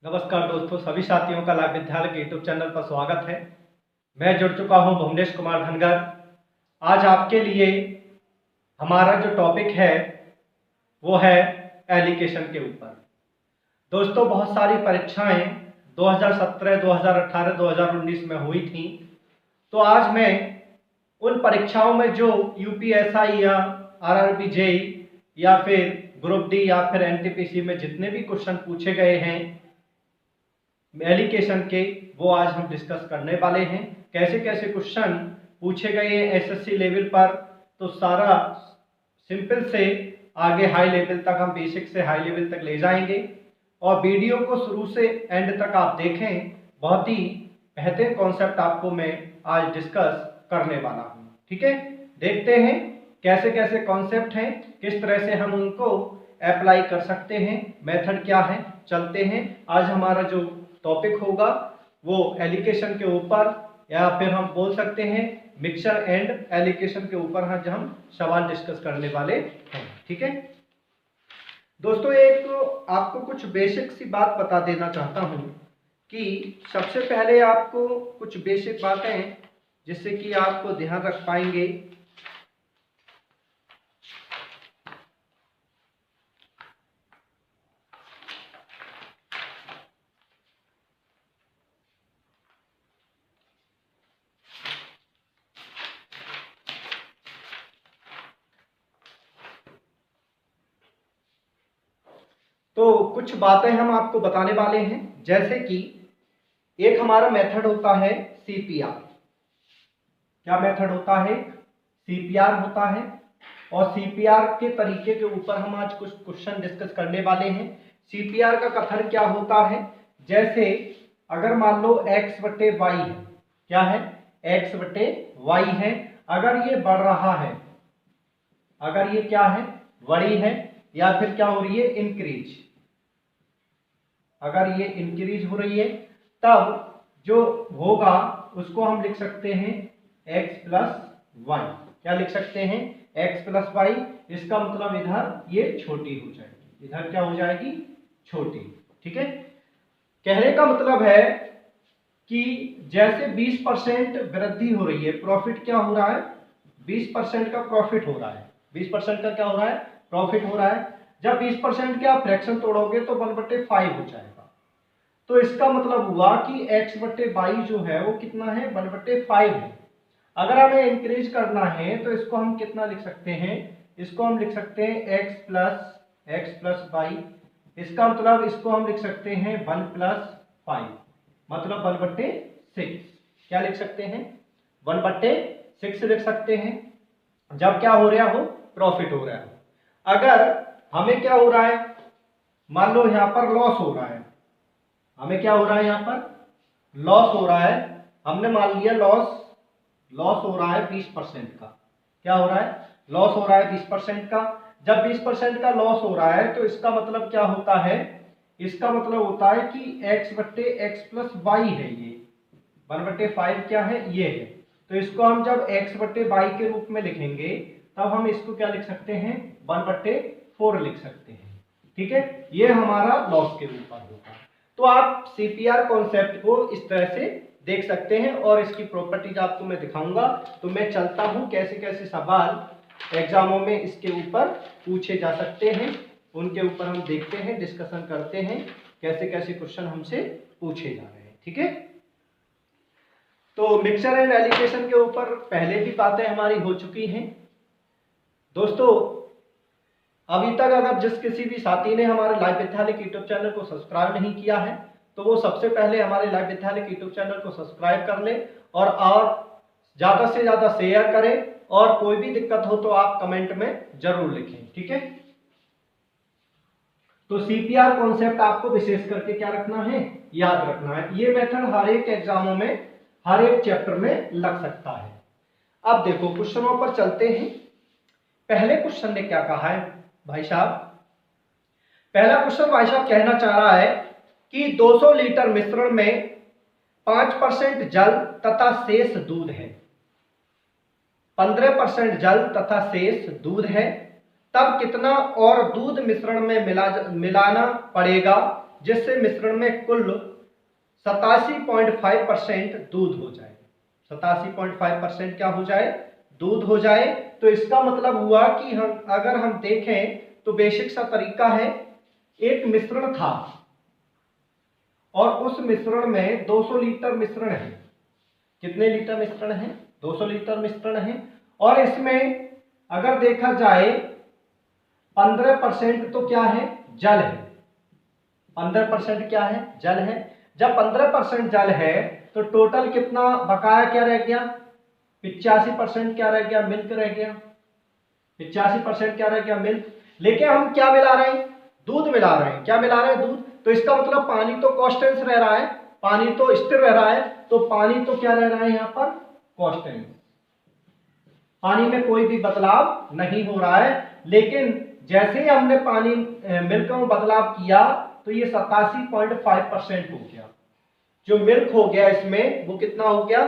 नमस्कार दोस्तों, सभी साथियों का लाइव विद्यालय के यूट्यूब चैनल पर स्वागत है। मैं जुड़ चुका हूं भुवनेश कुमार धनगर। आज आपके लिए हमारा जो टॉपिक है वो है एलिगेशन के ऊपर। दोस्तों, बहुत सारी परीक्षाएं 2017, 2018, 2019 में हुई थी। तो आज मैं उन परीक्षाओं में जो यूपीएसआई या आरआरबी जेईई या फिर ग्रुप डी या फिर एनटीपीसी में जितने भी क्वेश्चन पूछे गए हैं एलिगेशन के, वो आज हम डिस्कस करने वाले हैं। कैसे कैसे क्वेश्चन पूछे गए हैं एसएससी लेवल पर, तो सारा सिंपल से आगे हाई लेवल तक, हम बेसिक से हाई लेवल तक ले जाएंगे। और वीडियो को शुरू से एंड तक आप देखें, बहुत ही बेहतरीन कॉन्सेप्ट आपको मैं आज डिस्कस करने वाला हूं। ठीक है, देखते हैं कैसे कैसे कॉन्सेप्ट हैं, किस तरह से हम उनको अप्लाई कर सकते हैं, मेथड क्या है। चलते हैं, आज हमारा जो टॉपिक होगा वो एलिगेशन के ऊपर, या फिर हम बोल सकते हैं मिक्सचर एंड एलिगेशन के ऊपर आज हम सवाल डिस्कस करने वाले हैं। ठीक है दोस्तों, एक आपको कुछ बेसिक सी बात बता देना चाहता हूं कि सबसे पहले आपको कुछ बेसिक बातें जिससे कि आपको ध्यान रख पाएंगे। तो कुछ बातें हम आपको बताने वाले हैं, जैसे कि एक हमारा मेथड होता है सीपीआर। क्या मेथड होता है? सीपीआर होता है। और सीपीआर के तरीके के ऊपर हम आज कुछ क्वेश्चन डिस्कस करने वाले हैं। सीपीआर का कथन क्या होता है? जैसे अगर मान लो x बटे वाई है, क्या है? x बटे वाई है। अगर ये बढ़ रहा है, अगर ये क्या है? बड़ी है, या फिर क्या हो रही है? इंक्रीज। अगर ये इंक्रीज हो रही है तब जो होगा उसको हम लिख सकते हैं x प्लस वाई। क्या लिख सकते हैं? x plus y. इसका मतलब इधर ये छोटी हो जाएगी, इधर क्या हो जाएगी? छोटी। ठीक है, कहने का मतलब है कि जैसे 20% वृद्धि हो रही है, प्रॉफिट क्या हो रहा है? 20% का प्रॉफिट हो रहा है। 20% का क्या हो रहा है? प्रॉफिट हो रहा है। जब 20% के आप फ्रैक्शन तोड़ोगे तो 1/5 हो जाएगा। तो इसका मतलब हुआ कि x बटे वाई जो है वो कितना है? 1/5 है। अगर हमें इंक्रीज करना है तो इसको हम कितना लिख सकते हैं? इसको हम लिख सकते हैं x प्लस वाई। इसका मतलब इसको हम लिख सकते हैं 1 प्लस 5, मतलब 1/6। क्या लिख सकते हैं? 1/6 लिख सकते हैं, जब क्या हो रहा हो? प्रॉफिट हो रहा हो। अगर हमें क्या हो रहा है? मान लो यहां पर लॉस हो रहा है, हमें क्या हो रहा है? यहां पर लॉस हो रहा है। हमने मान लिया लॉस हो रहा है 20% का। क्या हो रहा है? लॉस हो रहा है 20% का। जब 20% का लॉस हो रहा है तो इसका मतलब क्या होता है? इसका मतलब होता है कि x बट्टे एक्स प्लस वाई है, ये 1/5 क्या है? ये है। तो इसको हम जब x बट्टे वाई के रूप में लिखेंगे तब हम इसको क्या लिख सकते हैं? 1/4 लिख सकते हैं। ठीक है, ये हमारा लॉस के ऊपर होगा। तो आप सीपीआर कॉन्सेप्ट को इस तरह से देख सकते हैं और इसकी प्रॉपर्टीज आपको मैं दिखाऊंगा। तो मैं चलता हूं कैसे कैसे सवाल एग्जामों में इसके ऊपर पूछे जा सकते हैं, उनके ऊपर हम देखते हैं, डिस्कशन करते हैं कैसे कैसे क्वेश्चन हमसे पूछे जा रहे हैं। ठीक है, तो मिक्सचर एंड एलिगेशन के ऊपर पहले भी बातें हमारी हो चुकी हैं। दोस्तों, अभी तक अगर जिस किसी भी साथी ने हमारे लाइव विद्यालय के यूट्यूब चैनल को सब्सक्राइब नहीं किया है तो वो सबसे पहले हमारे लाइव विद्यालय के यूट्यूब चैनल को सब्सक्राइब कर ले और ज्यादा से ज्यादा शेयर करें। और कोई भी दिक्कत हो तो आप कमेंट में जरूर लिखें। ठीक है, तो सीपीआर कॉन्सेप्ट आपको विशेष करके क्या रखना है? याद रखना है। ये मेथड हर एक एग्जामों में, हर एक चैप्टर में लग सकता है। अब देखो क्वेश्चनों पर चलते हैं। पहले क्वेश्चन ने क्या कहा है भाई साहब? पहला क्वेश्चन भाई साहब कहना चाह रहा है कि 200 लीटर मिश्रण में 5% जल तथा शेष दूध है, 15% जल तथा शेष दूध है, तब कितना और दूध मिश्रण में मिलाना पड़ेगा जिससे मिश्रण में कुल 87.5% दूध हो जाए। 87.5% क्या हो जाए? दूध हो जाए। तो इसका मतलब हुआ कि अगर हम देखें तो बेसिक सा तरीका है, एक मिश्रण था और उस मिश्रण में 200 लीटर मिश्रण है। कितने लीटर मिश्रण है? 200 लीटर मिश्रण है। और इसमें अगर देखा जाए 15% तो क्या है? जल है। 15% क्या है? जल है। जब 15% जल है तो टोटल कितना बकाया क्या रह गया? 85% क्या रह गया? मिल्क रह गया। 85% क्या रह गया? मिल्क। लेकिन हम क्या मिला रहे हैं? दूध मिला रहे हैं। क्या मिला रहे हैं? दूध। तो इसका मतलब पानी तो कांस्टेंट रह रहा है, पानी तो स्थिर रह रहा है। तो पानी तो क्या रह रहा है यहाँ पर? कांस्टेंट। पानी में कोई भी बदलाव नहीं हो रहा है। लेकिन जैसे ही हमने पानी मिल्क में बदलाव किया तो ये 87.5% हो गया। जो मिल्क हो गया इसमें वो कितना हो गया?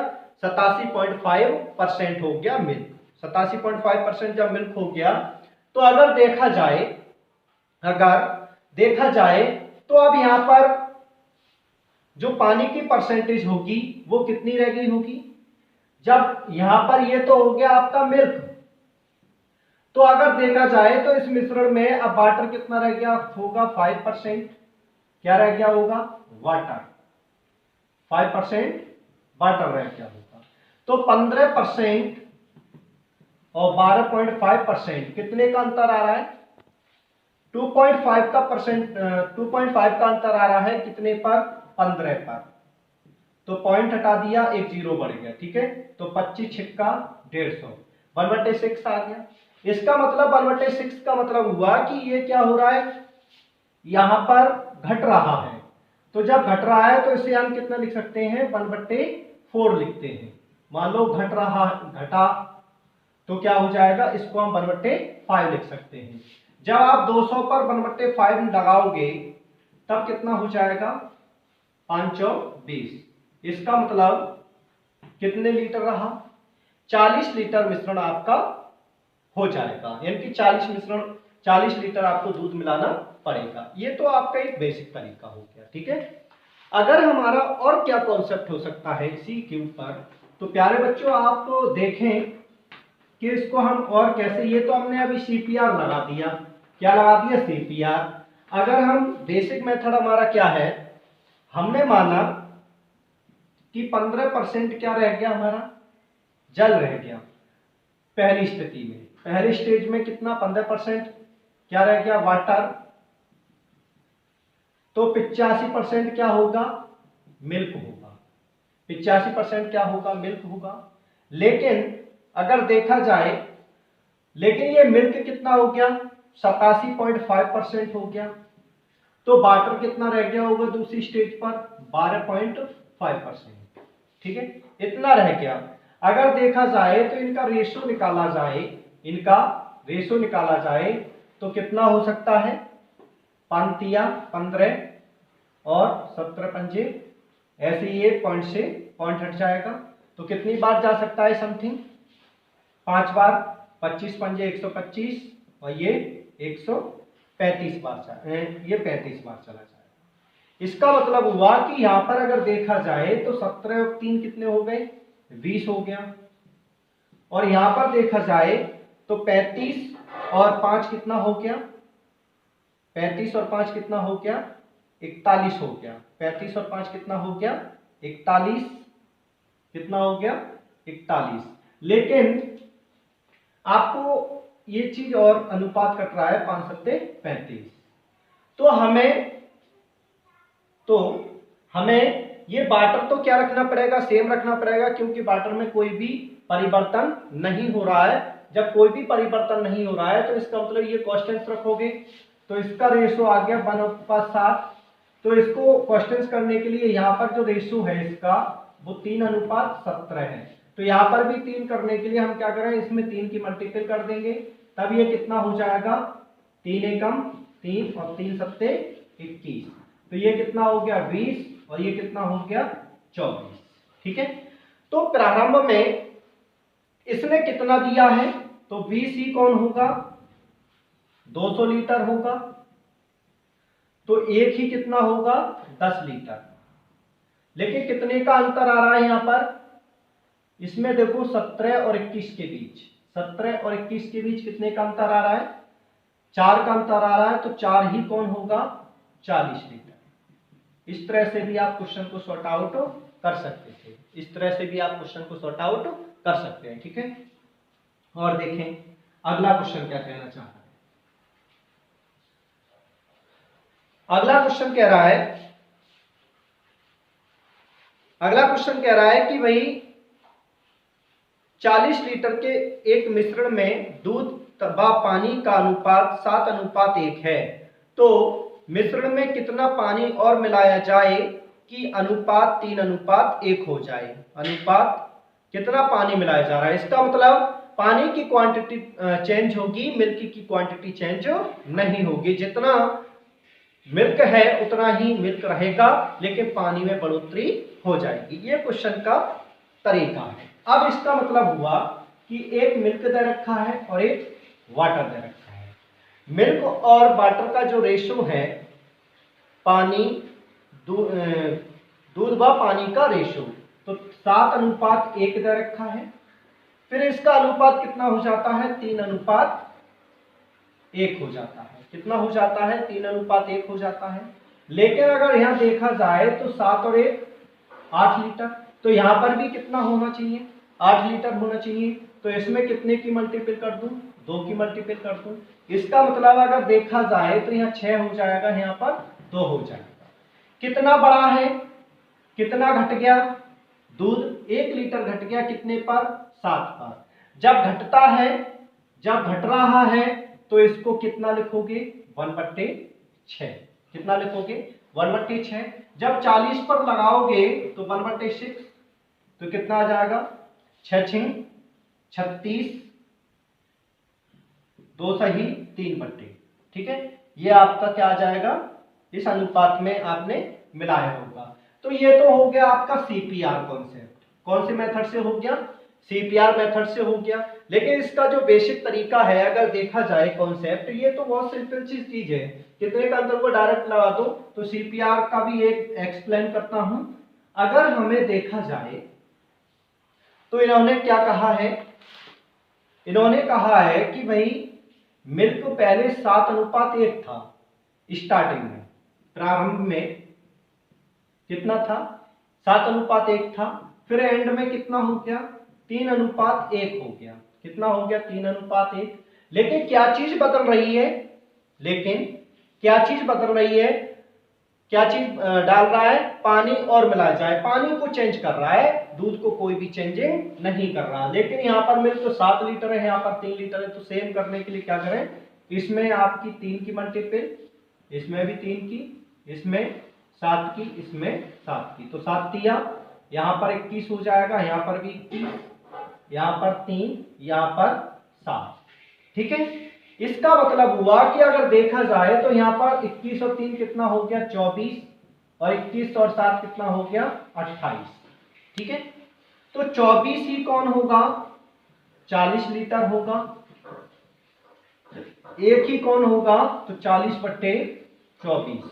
87.5% हो गया मिल्क। 87.5% जब मिल्क हो गया तो अगर देखा जाए तो अब यहां पर जो पानी की परसेंटेज होगी वो कितनी रह गई होगी? जब यहां पर ये तो हो गया आपका मिल्क, तो अगर देखा जाए तो इस मिश्रण में अब वाटर कितना रह गया होगा? 5%। क्या रह गया होगा? वाटर। 5% वाटर रह गया होगा। तो 15% और 12.5% कितने का अंतर आ रहा है? 2.5 का अंतर आ रहा है। कितने पर? 15 पर। तो पॉइंट हटा दिया, एक जीरो बढ़ गया। ठीक है, तो 25 छिक्का 150, 1/6 आ गया। इसका मतलब 1/6 का मतलब हुआ कि ये क्या हो रहा है? यहां पर घट रहा है। तो जब घट रहा है तो इसे हम कितना लिख सकते हैं? 1/4 लिखते हैं। मान लो घटा तो क्या हो जाएगा? इसको हम 1/5 लिख सकते हैं। जब आप 200 पर 1/5 लगाओगे तब कितना हो जाएगा? 520। इसका मतलब कितने लीटर रहा? 40 लीटर मिश्रण आपका हो जाएगा। यानी कि 40 लीटर आपको दूध मिलाना पड़ेगा। ये तो आपका एक बेसिक तरीका हो गया। ठीक है, अगर हमारा और क्या कॉन्सेप्ट हो सकता है इसी के ऊपर, तो प्यारे बच्चों आप तो देखें कि इसको हम और कैसे, ये तो हमने अभी CPR लगा दिया। क्या लगा दिया? CPR। अगर हम बेसिक मेथड हमारा क्या है, हमने माना कि 15% क्या रह गया हमारा? जल रह गया। पहली स्थिति में, पहली स्टेज में कितना? 15% क्या रह गया? वाटर। तो 85% क्या होगा? मिल्क होगा। 85% क्या होगा? मिल्क होगा। लेकिन अगर देखा जाए, लेकिन ये मिल्क कितना हो गया? 87.5% हो गया। तो वाटर कितना रह गया होगा दूसरी स्टेज पर? 12.5%। ठीक है, इतना रह गया। अगर देखा जाए तो इनका रेशो निकाला जाए तो कितना हो सकता है? 5 15 और 17 पंजे, ऐसे ये पॉइंट से पॉइंट हट जाएगा। तो कितनी बार जा सकता है? समथिंग 5 बार। 25 पंजे 125 और ये 135 बार ये 35 बार चला जाएगा। इसका मतलब हुआ कि यहां पर अगर देखा जाए तो 17 और 3 कितने हो गए? 20 हो गया। और यहां पर देखा जाए तो 35 और 5 कितना हो गया? 35 और 5 कितना हो गया? 41 हो गया। 35 और 5 कितना हो गया? 41। कितना हो गया? 41। लेकिन आपको ये चीज और अनुपात कट रहा है 5 सत्ते 35। तो हमें ये वाटर तो क्या रखना पड़ेगा? सेम रखना पड़ेगा, क्योंकि वाटर में कोई भी परिवर्तन नहीं हो रहा है। जब कोई भी परिवर्तन नहीं हो रहा है तो इसका मतलब ये कांस्टेंट रखोगे। तो इसका रेशो आ गया 1:7। तो इसको क्वेश्चंस करने के लिए यहाँ पर जो रेशो है इसका वो 3:17 है। तो यहाँ पर भी 3 करने के लिए हम क्या करें? इसमें 3 की मल्टीपल कर देंगे, तब ये कितना हो जाएगा? 3 एकम 3 और 3 सत्ते 21। तो ये कितना हो गया? 20 और ये कितना हो गया? 24। ठीक है, तो प्रारंभ में इसने कितना दिया है? तो 20 ही कौन होगा? 200 लीटर होगा। तो एक ही कितना होगा 10 लीटर। लेकिन कितने का अंतर आ रहा है यहाँ पर, इसमें देखो 17 और 21 के बीच, 17 और 21 के बीच कितने का अंतर आ रहा है, 4 का अंतर आ रहा है। तो 4 ही कौन होगा 40 लीटर। इस तरह से भी आप क्वेश्चन को सॉर्ट आउट कर सकते थे, इस तरह से भी आप क्वेश्चन को सॉर्ट आउट कर सकते हैं। ठीक है, और देखें अगला क्वेश्चन क्या कहना चाह रहा है। अगला क्वेश्चन कह रहा है, अगला क्वेश्चन कह रहा है कि भाई 40 लीटर के एक मिश्रण में दूध व पानी का अनुपात 7:1 है, तो मिश्रण में कितना पानी और मिलाया जाए कि अनुपात 3:1 हो जाए। अनुपात कितना पानी मिलाया जा रहा है, इसका मतलब पानी की क्वांटिटी चेंज होगी, मिल्क की क्वांटिटी चेंज नहीं होगी। जितना मिल्क है उतना ही मिल्क रहेगा, लेकिन पानी में बढ़ोतरी हो जाएगी। ये क्वेश्चन का तरीका है। अब इसका मतलब हुआ कि एक मिल्क दे रखा है और एक वाटर दे रखा है। मिल्क और वाटर का जो रेशो है, पानी दूध व पानी का रेशो, तो 7:1 दे रखा है। फिर इसका अनुपात कितना हो जाता है 3:1 हो जाता है। कितना हो जाता है 3:1 हो जाता है। लेकिन अगर यहाँ देखा जाए तो 7 और 1 8 लीटर, तो यहाँ पर भी कितना होना चाहिए 8 लीटर होना चाहिए। तो इसमें कितने की मल्टीपल कर दूं 2 की मल्टीपल कर दूं। इसका मतलब अगर देखा जाए तो यहाँ 6 हो जाएगा, यहाँ पर 2 हो जाएगा। कितना बड़ा है, कितना घट गया, दूध 1 लीटर घट गया कितने पर 7 पर। जब घटता है, जब घट रहा है तो इसको कितना लिखोगे 1/6। कितना लिखोगे 1/6। जब 40 पर लगाओगे तो 1/6, तो कितना आ जाएगा 6 6 36, 2 सही 3/। ठीक है, ये आपका क्या आ जाएगा, इस अनुपात में आपने मिलाया होगा। तो ये तो हो गया आपका सीपीआर कॉन्सेप्ट। कौन से मेथड से हो गया, सीपीआर मेथड से हो गया। लेकिन इसका जो बेसिक तरीका है अगर देखा जाए कॉन्सेप्ट, ये तो बहुत सिंपल चीज है, कितने का अंतर को डायरेक्ट लगा दो। तो सीपीआर का भी एक एक्सप्लेन करता हूं। अगर हमें देखा जाए तो इन्होंने क्या कहा है, इन्होंने कहा है कि भाई मिल्क पहले 7:1 था, स्टार्टिंग में प्रारंभ में कितना था 7:1 था। फिर एंड में कितना हो गया 3:1 हो गया। कितना हो गया 3:1। लेकिन क्या चीज बदल रही है, लेकिन क्या चीज बदल रही है, क्या चीज डाल रहा है, पानी और मिलाया जाए, पानी को चेंज कर रहा है, दूध को कोई भी चेंजिंग नहीं कर रहा। लेकिन यहाँ पर मिल्क तो 7 लीटर है, यहाँ पर 3 लीटर है। तो सेम करने के लिए क्या करें, इसमें आपकी 3 की मल्टीपल, इसमें भी 3 की, इसमें 7 की, इसमें 7 की। तो 7 तिया यहाँ पर 21 हो जाएगा, यहाँ पर भी 21, यहाँ पर 3, यहाँ पर 7। ठीक है, इसका मतलब हुआ कि अगर देखा जाए तो यहाँ पर 21 और 3 कितना हो गया 24, और 21 और 7 कितना हो गया 28। ठीक है, तो 24 ही कौन होगा 40 लीटर होगा, एक ही कौन होगा तो 40/24।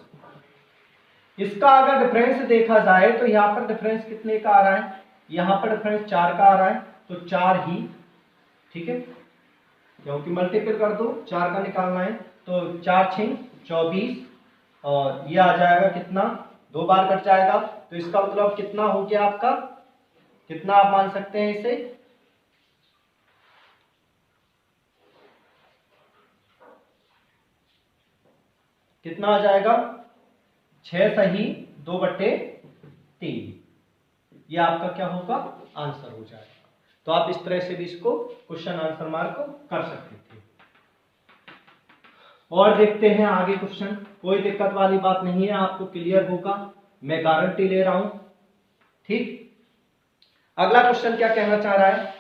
इसका अगर डिफरेंस देखा जाए तो यहाँ पर डिफरेंस कितने का आ रहा है, यहाँ पर डिफरेंस 4 का आ रहा है, तो 4 ही। ठीक है, क्योंकि मल्टीपल कर दो, 4 का निकालना है। तो 4 6 24, और ये आ जाएगा कितना 2 बार कट जाएगा। तो इसका मतलब कितना हो गया आपका, कितना आप मान सकते हैं इसे, कितना आ जाएगा 6 सही 2/3। ये आपका क्या होगा आंसर हो जाएगा। तो आप इस तरह से भी इसको क्वेश्चन आंसर मार्क कर सकते थे। और देखते हैं आगे क्वेश्चन, कोई दिक्कत वाली बात नहीं है, आपको क्लियर होगा, मैं गारंटी ले रहा हूं। ठीक, अगला क्वेश्चन क्या कहना चाह रहा है,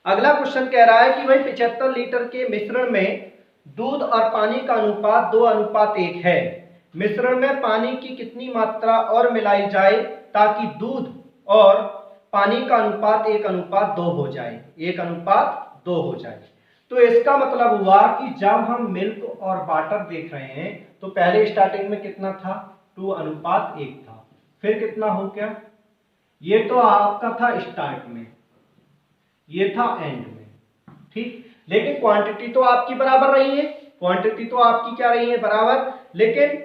अगला क्वेश्चन कह रहा है कि भाई 75 लीटर के मिश्रण में दूध और पानी का अनुपात 2:1 है। मिश्रण में पानी की कितनी मात्रा और मिलाई जाए ताकि दूध और पानी का अनुपात 1:2 हो जाए, 1:2 हो जाए। तो इसका मतलब हुआ कि जब हम मिल्क और वाटर देख रहे हैं तो पहले स्टार्टिंग में कितना था 2:1 था, फिर कितना हो गया, ये तो आपका था स्टार्ट में, ये था एंड में, ठीक। लेकिन क्वांटिटी तो आपकी बराबर रही है, क्वांटिटी तो आपकी क्या रही है बराबर, लेकिन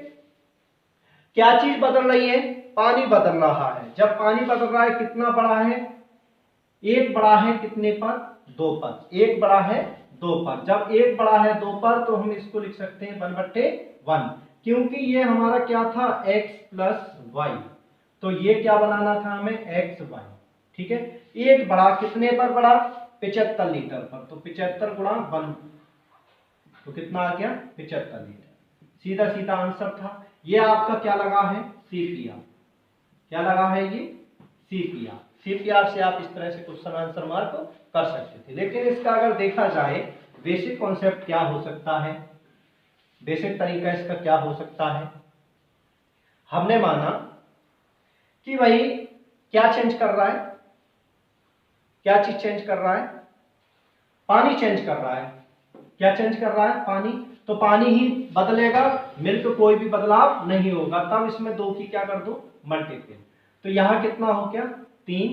क्या चीज बदल रही है, पानी बदल रहा है। जब पानी बदल रहा है कितना बड़ा है, एक बड़ा है कितने पर, 2 पर, एक बड़ा है 2 पर। जब एक बड़ा है 2 पर तो हम इसको लिख सकते हैं 1/1, क्योंकि ये हमारा क्या था x + y, तो ये क्या बनाना था हमें x y, ठीक है। एक बड़ा कितने पर बड़ा, 75 लीटर पर, तो 75 × 1 तो कितना आ गया 75 लीटर। सीधा सीधा आंसर था। ये आपका क्या लगा है CPR, क्या लगा है ये CPR। CPR से आप इस तरह से क्वेश्चन आंसर मार्क कर सकते थे। लेकिन इसका अगर देखा जाए बेसिक कॉन्सेप्ट क्या हो सकता है, बेसिक तरीका इसका क्या हो सकता है, हमने माना कि भाई क्या चेंज कर रहा है, क्या चीज चेंज कर रहा है, पानी चेंज कर रहा है। क्या चेंज कर रहा है, पानी, तो पानी ही बदलेगा, मिल्क कोई भी बदलाव नहीं होगा। तब इसमें 2 की क्या कर दो मल्टीपल, तो यहां कितना हो गया 3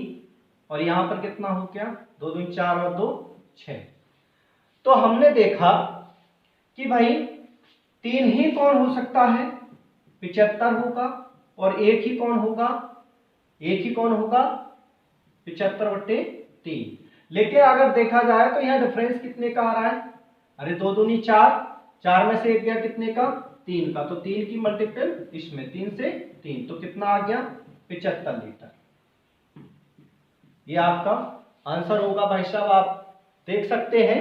और यहां पर कितना हो गया 2 दूनी 4 और 2 6। तो हमने देखा कि भाई 3 ही कौन हो सकता है 75 होगा, और एक ही कौन होगा, एक ही कौन होगा 75/3। लेकिन अगर देखा जाए तो यहाँ डिफरेंस कितने का आ रहा है, अरे 2 दूनी 4, 4 में से एक गया कितने का 3 का, तो 3 की मल्टीपल इसमें 3 से 3, तो कितना आ गया 75 लीटर। ये आपका आंसर होगा भाई साहब। आप देख सकते हैं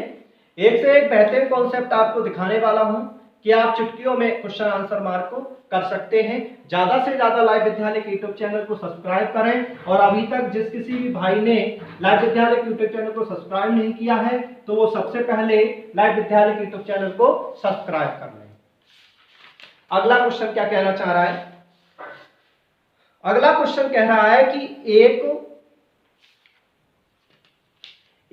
एक से एक बेहतरीन कॉन्सेप्ट आपको दिखाने वाला हूं कि आप चुटकियों में क्वेश्चन आंसर मार्क को कर सकते हैं। ज्यादा से ज्यादा लाइव विद्यालय के यूट्यूब चैनल को सब्सक्राइब करें, और अभी तक जिस किसी भी भाई ने लाइव विद्यालय के यूट्यूब चैनल को सब्सक्राइब नहीं किया है तो वो सबसे पहले लाइव विद्यालय के यूट्यूब चैनल को सब्सक्राइब कर लें। अगला क्वेश्चन क्या कहना चाह रहा है, अगला क्वेश्चन कह रहा है कि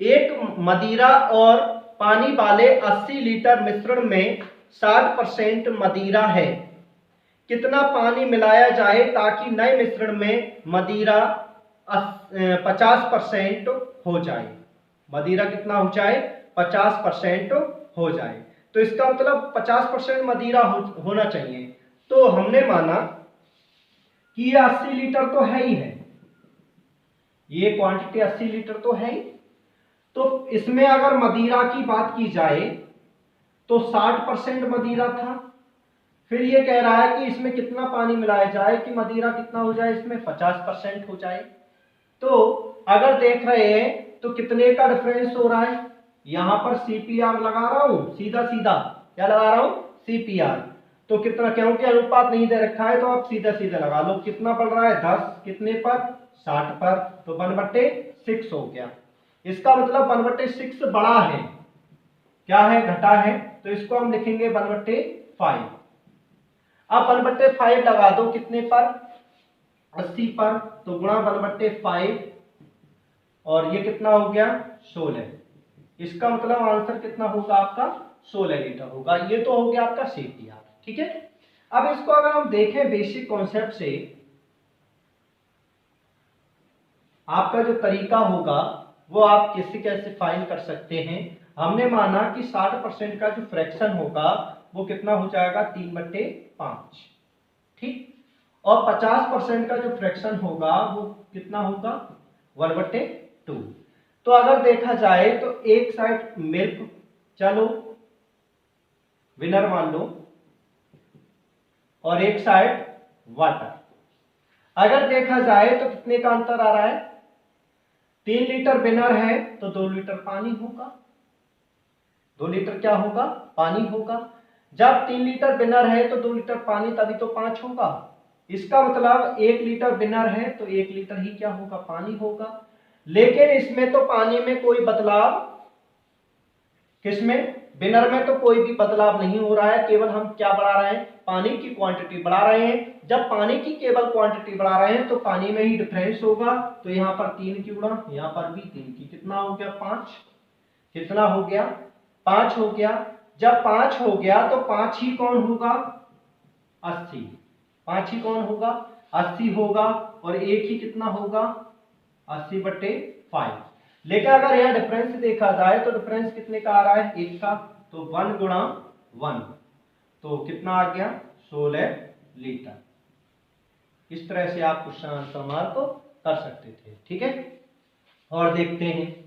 एक मदिरा और पानी वाले 80 लीटर मिश्रण में 60% मदिरा है, कितना पानी मिलाया जाए ताकि नए मिश्रण में मदिरा 50% हो जाए, मदिरा कितना हो जाए 50% हो जाए। तो इसका मतलब 50% मदिरा होना चाहिए। तो हमने माना कि ये 80 लीटर तो है ही है, ये क्वांटिटी 80 लीटर तो है ही, तो इसमें अगर मदिरा की बात की जाए तो 60% मदिरा था। फिर ये कह रहा है कि इसमें कितना पानी मिलाया जाए कि मदिरा कितना हो जाए, इसमें 50% हो जाए। तो अगर देख रहे हैं तो कितने का डिफरेंस हो रहा है, यहां पर CPR लगा रहा हूं, सीधा सीधा क्या लगा रहा हूं CPR। तो कितना, क्योंकि अनुपात नहीं दे रखा है तो आप सीधा सीधा लगा लो, कितना पड़ रहा है 10 कितने पर 60 पर, तो 1/6 हो गया। इसका मतलब 1/6 बड़ा है, क्या है घटा है, तो इसको हम लिखेंगे 1/5। अब 1/5 लगा दो कितने पर 80 पर, तो गुणा 1/5 और ये कितना हो गया 16। इसका मतलब आंसर कितना होगा आपका 16 लीटर होगा। ये तो हो गया आपका CPR, ठीक है। अब इसको अगर हम देखें बेसिक कॉन्सेप्ट से, आपका जो तरीका होगा वो आप कैसे फाइंड कर सकते हैं। हमने माना कि 60% का जो फ्रैक्शन होगा वो कितना हो जाएगा 3/5, ठीक, और 50% का जो फ्रैक्शन होगा वो कितना होगा 1/2। तो अगर देखा जाए तो एक साइड मिल्क, चलो विनर मान लो, और एक साइड वाटर। अगर देखा जाए तो कितने का अंतर आ रहा है, 3 लीटर विनर है तो 2 लीटर पानी होगा, 2 लीटर क्या होगा पानी होगा। जब 3 लीटर विनर है तो 2 लीटर पानी, तभी तो 5 होगा। इसका मतलब 1 लीटर विनर है तो 1 लीटर ही क्या होगा पानी होगा। लेकिन इसमें तो पानी में कोई बदलाव, किसमें विनर में तो कोई भी बदलाव नहीं हो रहा है, केवल हम क्या बढ़ा रहे हैं पानी की क्वांटिटी बढ़ा रहे हैं। जब पानी की केवल क्वांटिटी बढ़ा रहे हैं तो पानी में ही डिफरेंस होगा, तो यहाँ पर 3 की गुणा, यहाँ पर भी 3 की, कितना हो गया 5, कितना हो गया 5 हो गया। जब 5 हो गया तो 5 ही कौन होगा 80, 5 ही कौन होगा 80 होगा, और 1 ही कितना होगा 80/5। लेकिन अगर यह डिफरेंस देखा जाए तो डिफरेंस कितने का आ रहा है 1 का, तो 1 गुणा 1 तो कितना आ गया 16 लीटर। इस तरह से आप क्वेश्चन आंसर मार्क को कर सकते थे। ठीक है, और देखते हैं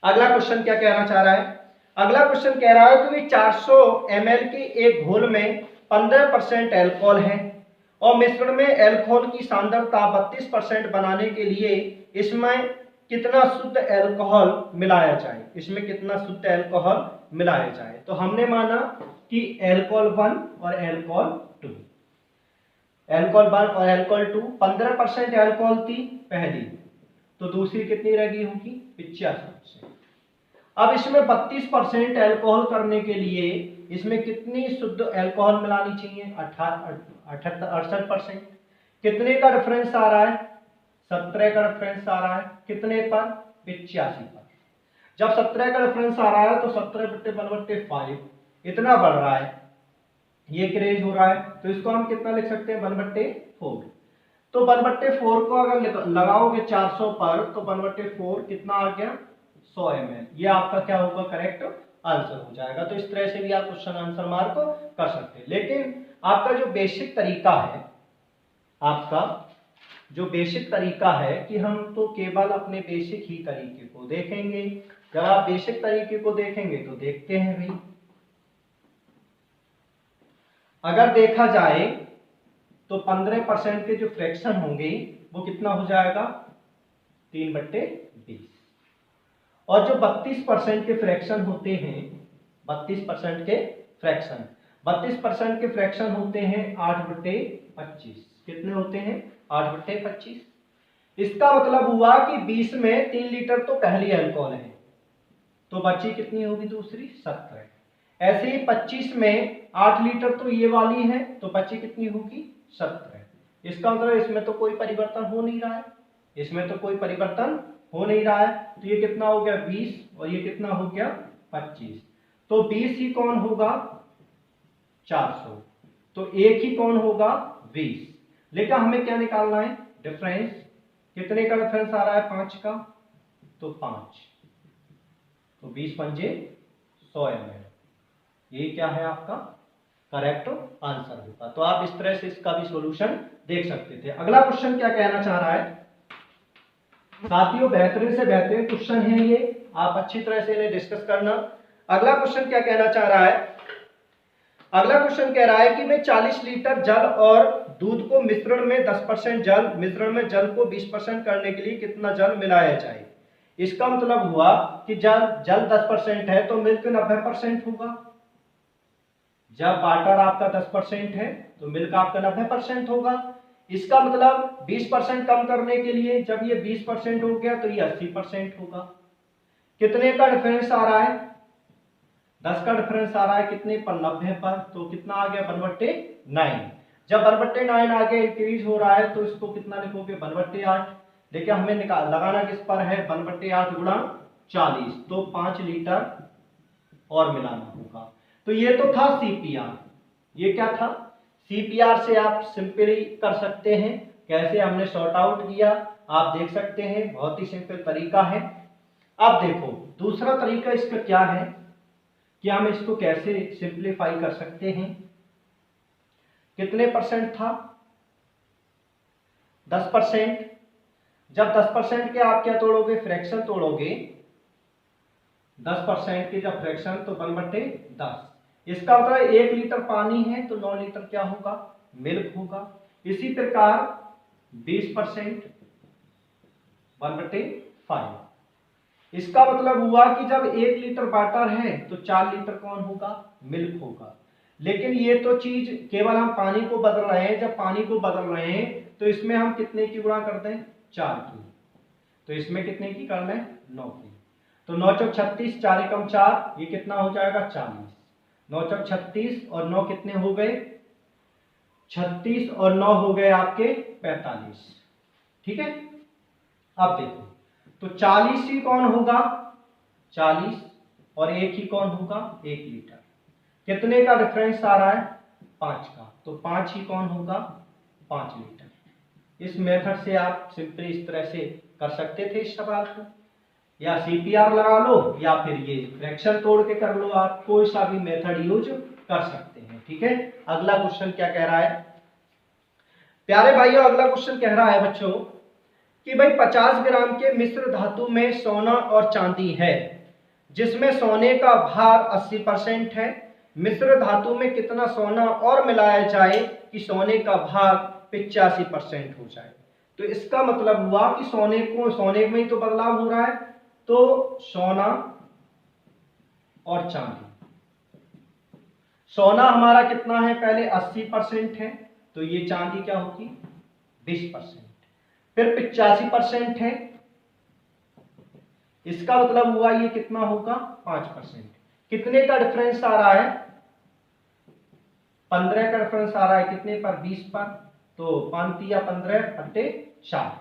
अगला क्वेश्चन क्या कहना चाह रहा है। अगला क्वेश्चन कह रहा है कि 400 ml के एक घोल में 15% अल्कोहल है और मिश्रण में अल्कोहल की सांद्रता 32% बनाने के लिए इसमें कितना शुद्ध अल्कोहल मिलाया जाए, इसमें कितना शुद्ध अल्कोहल मिलाया जाए। तो हमने माना कि अल्कोहल 1 और अल्कोहल 2, अल्कोहल 1 और अल्कोहल 2, 15% अल्कोहल थी पहली, तो दूसरी कितनी रह गई होगी 85%। अब इसमें 32% अल्कोहल करने के लिए इसमें कितनी शुद्ध अल्कोहल मिलानी चाहिए 68%। कितने का डिफरेंस आ रहा है 17 का डिफरेंस आ रहा है, कितने पर 85 पर। जब 17 का डिफरेंस आ रहा है तो 17/1/5 इतना बढ़ रहा है, ये क्रेज हो रहा है, तो इसको हम कितना लिख सकते हैं 1/4। तो 1/4 को अगर लगाओगे 400 पर तो 1/4 कितना आ गया 100 ml। ये आपका क्या होगा करेक्ट आंसर हो जाएगा। तो इस तरह से भी आप क्वेश्चन आंसर मार्क कर सकते हैं। लेकिन आपका जो बेसिक तरीका है, आपका जो बेसिक तरीका है कि हम तो केवल अपने बेसिक ही तरीके को देखेंगे। जब आप बेसिक तरीके को देखेंगे तो देखते हैं भाई, अगर देखा जाए तो 15% के जो फ्रैक्शन होंगे वो कितना हो जाएगा 3/20, और जो 32% के फ्रैक्शन होते हैं 32% के फ्रैक्शन होते हैं 8/25। कितने होते हैं 8/25। इसका मतलब हुआ कि 20 में 3 लीटर तो पहली अल्कोहल है, तो बची कितनी होगी दूसरी 17। ऐसे ही 25 में 8 लीटर तो ये वाली है, तो बची कितनी होगी 17। इसका मतलब इसमें तो कोई परिवर्तन हो नहीं रहा है, इसमें तो कोई परिवर्तन हो नहीं रहा है, तो ये कितना हो गया 20 और ये कितना हो गया 25। तो 20 ही कौन होगा 400, तो एक ही कौन होगा 20। लेकिन हमें क्या निकालना है डिफरेंस, कितने का डिफरेंस आ रहा है 5 का, तो 5, तो 20 पंजे 100 ml। ये क्या है आपका करेक्ट आंसर होगा। तो आप इस तरह से इसका भी सॉल्यूशन देख सकते थे। अगला क्वेश्चन क्या कहना चाह रहा है साथियों, बेहतरीन से बेहतरीन क्वेश्चन है ये, आप अच्छी तरह से इन्हें डिस्कस करना। अगला क्वेश्चन क्या कहना चाह रहा है, अगला क्वेश्चन कह रहा है कि मैं 40 लीटर जल और दूध को मिश्रण में 10% जल, मिश्रण में जल को 20% करने के लिए कितना जल मिलाया जाए। इसका मतलब हुआ कि जल 10% है तो मिल्क 90% होगा। जब वाटर आपका 10% है तो मिल्क आपका 90% होगा। इसका मतलब 20% कम करने के लिए जब ये 20% हो गया तो ये 80% होगा। कितने का डिफरेंस आ रहा है 10 का डिफरेंस आ रहा है कितने पर 90 पर, तो कितना आ गया 1/9। जब 1/9 आगे इंक्रीज हो रहा है तो इसको कितना लिखोगे 1/8। देखिए हमें लगाना किस पर है 1/8 गुणा 40, तो 5 लीटर और मिलाना होगा। तो ये तो था सीपीआर, ये क्या था सीपीआर से आप सिंपली कर सकते हैं। कैसे हमने सॉर्ट आउट किया आप देख सकते हैं, बहुत ही सिंपल तरीका है। अब देखो दूसरा तरीका इसका क्या है कि हम इसको कैसे सिंप्लीफाई कर सकते हैं। कितने परसेंट था 10%। जब 10% के आप क्या तोड़ोगे फ्रैक्शन तोड़ोगे, 10% के जब फ्रैक्शन तो 1/10। इसका मतलब 1 लीटर पानी है तो 9 लीटर क्या होगा मिल्क होगा। इसी प्रकार 20% 1/5। इसका मतलब हुआ कि जब 1 लीटर वाटर है तो 4 लीटर कौन होगा मिल्क होगा। लेकिन ये तो चीज केवल हम पानी को बदल रहे हैं, जब पानी को बदल रहे हैं तो इसमें हम कितने की गुणा करते हैं 4 की, तो इसमें कितने की करना है 9 की। तो 9 चौक 36, 4 एकम 4, ये कितना हो जाएगा 40। 9 चौक 36 और 9 कितने हो गए 36 और 9 हो गए आपके 45। ठीक है, अब देखो तो 40 ही कौन होगा 40 और एक ही कौन होगा, 1 लीटर। कितने का डिफरेंस आ रहा है, 5 का, तो 5 ही कौन होगा, 5 लीटर। इस मेथड से आप सिंपली इस तरह से कर सकते थे इस सवाल को, या सीपीआर लगा लो या फिर ये फ्रैक्शन तोड़ के कर लो, आप कोई सा भी मेथड यूज कर सकते हैं। ठीक है, अगला क्वेश्चन क्या कह रहा है प्यारे भाइयों, अगला क्वेश्चन कह रहा है बच्चों कि भाई 50 ग्राम के मिश्र धातु में सोना और चांदी है, जिसमें सोने का भार 80% है। मिश्र धातु में कितना सोना और मिलाया जाए कि सोने का भाग 85% हो जाए। तो इसका मतलब हुआ कि सोने में ही तो बदलाव हो रहा है, तो सोना और चांदी। सोना हमारा कितना है, पहले 80% है, तो ये चांदी क्या होगी, 20%। फिर 85% है, इसका मतलब हुआ ये कितना होगा, 5%। कितने का डिफरेंस आ रहा है, 15 का डिफरेंस आ रहा है, कितने पर, 20 पर, तो 5 या 15/4।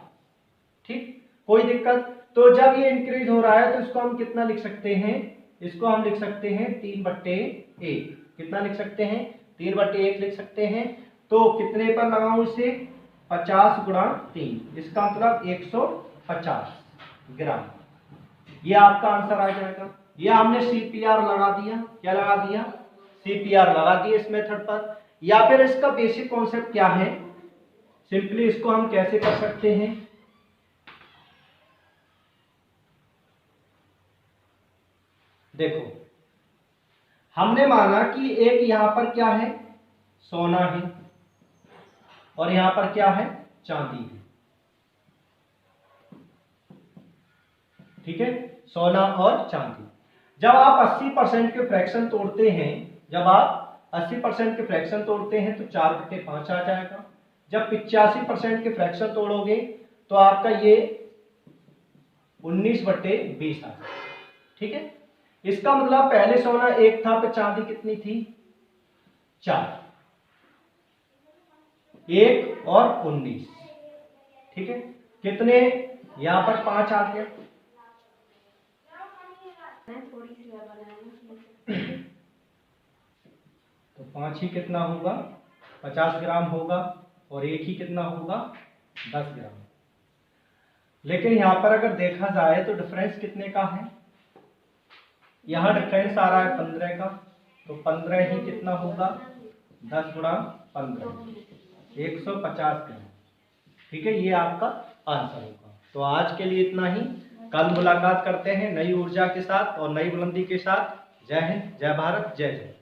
ठीक, कोई दिक्कत। तो जब ये इंक्रीज हो रहा है तो इसको हम कितना लिख सकते हैं, इसको हम लिख सकते हैं 3/1। कितना लिख सकते हैं, 3/1 लिख सकते हैं। तो कितने पर लगाऊं इसे, 50 × 3, इसका मतलब 150 ग्राम। ये आपका आंसर आ जाएगा। ये हमने सीपीआर लगा दिया, क्या लगा दिया, सीपीआर लगा दिया इस मेथड पर। या फिर इसका बेसिक कॉन्सेप्ट क्या है, सिंपली इसको हम कैसे कर सकते हैं, देखो हमने माना कि एक यहां पर क्या है, सोना है, और यहां पर क्या है, चांदी है। ठीक है, सोना और चांदी। जब आप 80% के फ्रैक्शन तोड़ते हैं, जब आप 80% के फ्रैक्शन तोड़ते हैं तो 4/5 आ जाएगा। जब 85% के फ्रैक्शन तोड़ोगे तो आपका ये 19/20 आ जाएगा। ठीक है, इसका मतलब पहले सोना 1 था, तो चांदी कितनी थी, 4, 1 और 19। ठीक है, कितने, यहां पर 5 आ गया। तो 5 ही कितना होगा, 50 ग्राम होगा, और 1 ही कितना होगा, 10 ग्राम। लेकिन यहां पर अगर देखा जाए तो डिफरेंस कितने का है, यहां डिफरेंस आ रहा है 15 का, तो 15 ही कितना होगा, 10 × 15, 150 ग्राम। ठीक है, ये आपका आंसर होगा। तो आज के लिए इतना ही, कल मुलाकात करते हैं नई ऊर्जा के साथ और नई बुलंदी के साथ। जय हिंद, जय भारत, जय जय।